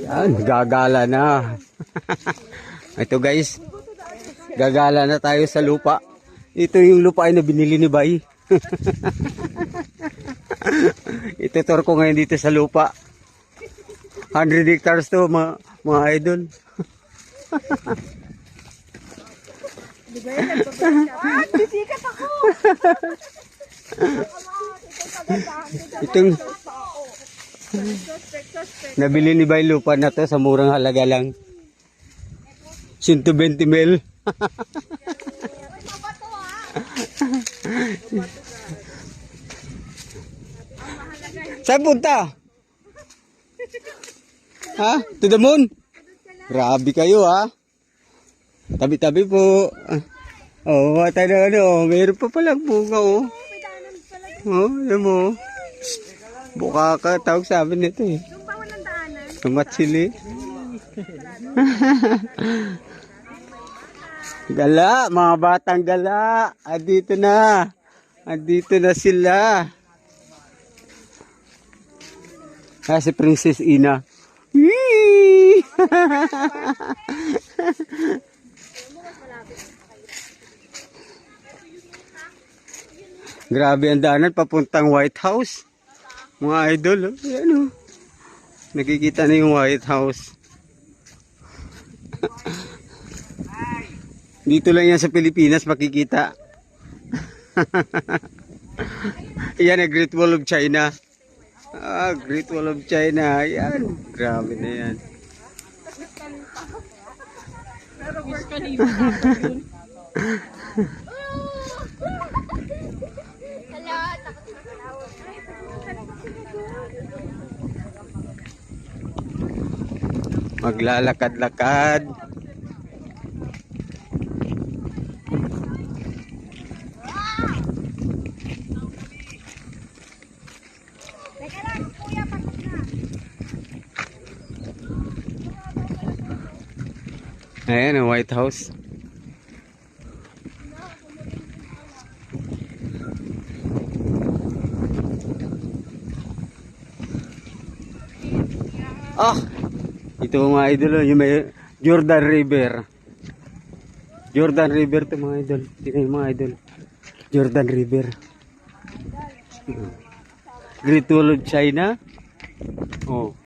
Yan, gagala na. Ito guys, gagala na tayo sa lupa. Ito yung lupa na binili ni Bay. Itutur ko ngayon dito sa lupa. 100 hectares to mga idol. Bisikat ako! Itong nabili ni Bay lupa na to sa murang halaga lang. 120 mil. Saan punta? Ha? To the moon? Grabe kayo ha. Tabi-tabi po. Oh, mata na ano. Mayroon pa palang bunga oh. Oh, alam mo. Buka ka. Tawag sa amin nito eh. Tumatsili. Gala, mga batang gala. Andito na. Andito na sila. Si Princess Ina. Grabe ang daanan papuntang White House. Mga idol, ayan o. Nakikita na yung White House. Dito lang yan sa Pilipinas makikita. Yan ang Great Wall of China. Great Wall of China. Ayan. Grabe na yan. Maglalakad-lakad. Ayan ang White House. Ito mga idol, yung may Jordan River. Jordan River to mga idol. Tingnan yung mga idol. Jordan River. Great Wall of China. Oh.